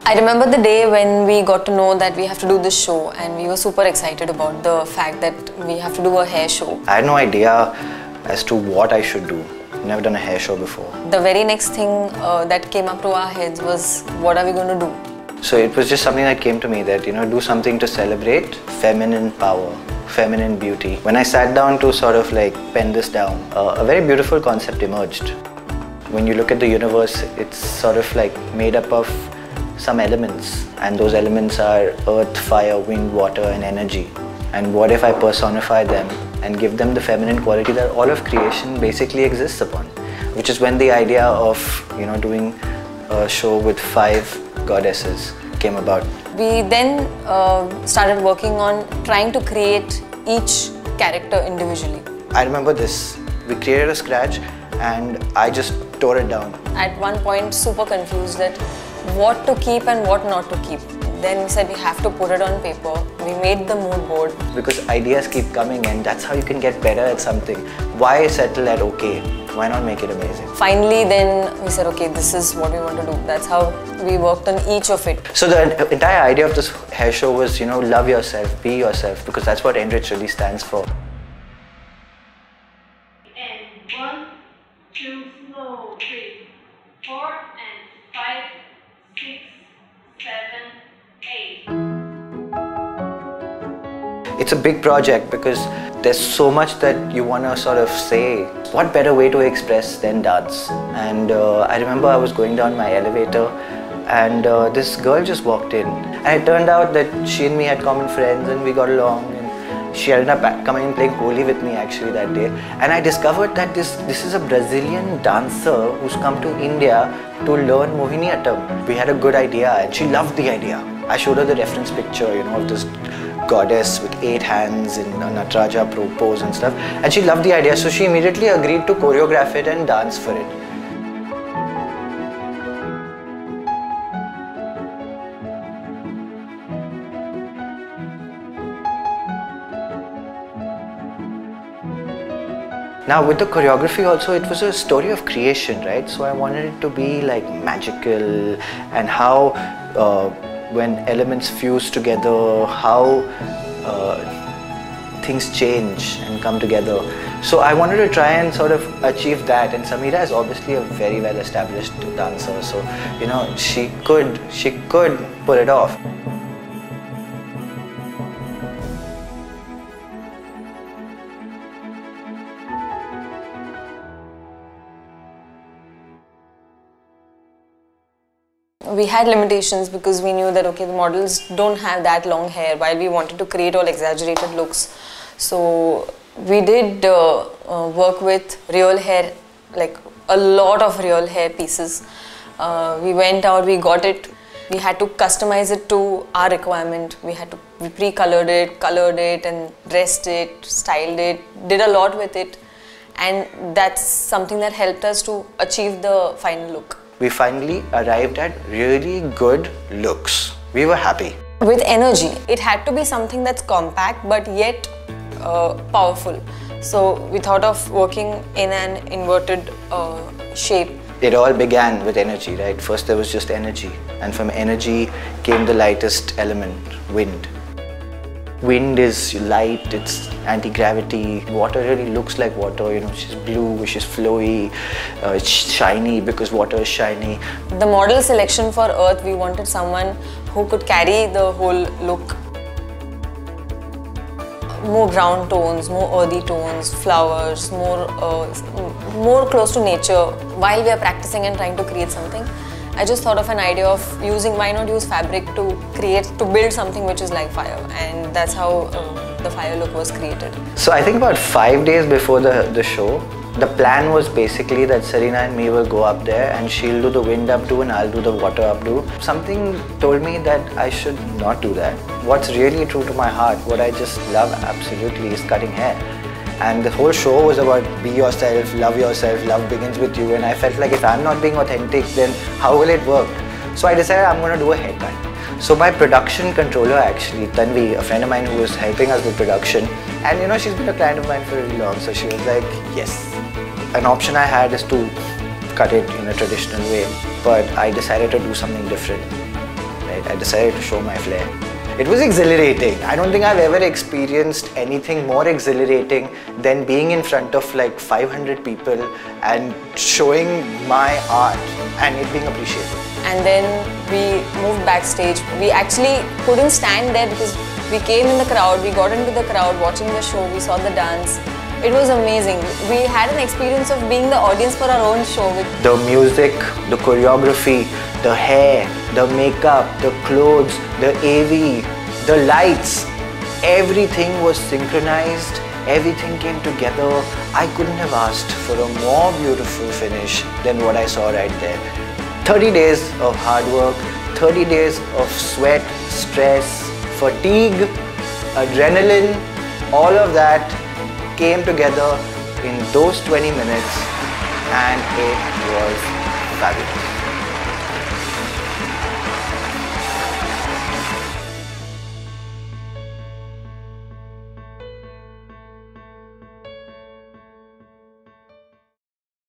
I remember the day when we got to know that we have to do this show, and we were super excited about the fact that we have to do a hair show. I had no idea as to what I should do. Never done a hair show before. The very next thing that came up to our heads was, what are we going to do? So it was just something that came to me that, do something to celebrate feminine power, feminine beauty. When I sat down to sort of like pen this down, a very beautiful concept emerged. When you look at the universe, it's sort of like made up of some elements, and those elements are earth, fire, wind, water and energy. And what if I personify them and give them the feminine quality that all of creation basically exists upon? Which is when the idea of doing a show with 5 goddesses came about. We then started working on trying to create each character individually. I remember this. We created a scratch and I just tore it down. At one point, super confused that what to keep and what not to keep. Then we said we have to put it on paper. We made the mood board. Because ideas keep coming and that's how you can get better at something. Why settle at okay? Why not make it amazing? Finally then we said, okay, this is what we want to do. That's how we worked on each of it. So the entire idea of this hair show was, love yourself, be yourself, because that's what Enrich really stands for. And 1, 2, slow, 3, 4, and 5, 6, 7, 8. It's a big project because there's so much that you want to sort of say. What better way to express than dance? And I remember I was going down my elevator and this girl just walked in. And it turned out that she and me had common friends and we got along. And she ended up coming and playing Holi with me actually that day. And I discovered that this is a Brazilian dancer who's come to India to learn Mohiniyattam. We had a good idea and she loved the idea. I showed her the reference picture, of this goddess with 8 hands in a Nataraja pose and stuff, and she loved the idea, so she immediately agreed to choreograph it and dance for it. Now with the choreography also, it was a story of creation, right? So I wanted it to be like magical, and how when elements fuse together, how things change and come together. So I wanted to try and sort of achieve that, and Samira is obviously a very well established dancer, so she could pull it off. We had limitations because we knew that the models don't have that long hair, while we wanted to create all exaggerated looks. So we did work with real hair, like a lot of real hair pieces. We went out, we got it. We had to customize it to our requirement. We pre-colored it, colored it and dressed it, styled it, did a lot with it. And that's something that helped us to achieve the final look. We finally arrived at really good looks. We were happy. With energy. It had to be something that's compact but yet powerful. So we thought of working in an inverted shape. It all began with energy, right? First there was just energy, and from energy came the lightest element, wind. Wind is light, it's anti-gravity. Water really looks like water, she's blue, she's flowy, it's shiny because water is shiny. The model selection for Earth, we wanted someone who could carry the whole look. More ground tones, more earthy tones, flowers, more close to nature. While we are practicing and trying to create something, I just thought of an idea of why not use fabric to build something which is like fire, and that's how the fire look was created. So I think about 5 days before the show, the plan was basically that Sarina and me will go up there and she'll do the wind updo and I'll do the water updo. Something told me that I should not do that. What's really true to my heart, what I just love absolutely, is cutting hair. And the whole show was about be yourself, love begins with you, and I felt like if I'm not being authentic, then how will it work? So I decided I'm going to do a haircut. So my production controller actually, Tanvi, a friend of mine who was helping us with production, and she's been a client of mine for really long, so she was like, yes. An option I had is to cut it in a traditional way, but I decided to do something different. right? I decided to show my flair. It was exhilarating. I don't think I've ever experienced anything more exhilarating than being in front of like 500 people and showing my art and it being appreciated. And then we moved backstage. We actually couldn't stand there because we came in the crowd, we got into the crowd watching the show, we saw the dance. It was amazing. We had an experience of being the audience for our own show. The music, the choreography, the hair, the makeup, the clothes, the AV, the lights, everything was synchronized, everything came together. I couldn't have asked for a more beautiful finish than what I saw right there. 30 days of hard work, 30 days of sweat, stress, fatigue, adrenaline, all of that came together in those 20 minutes and it was fabulous.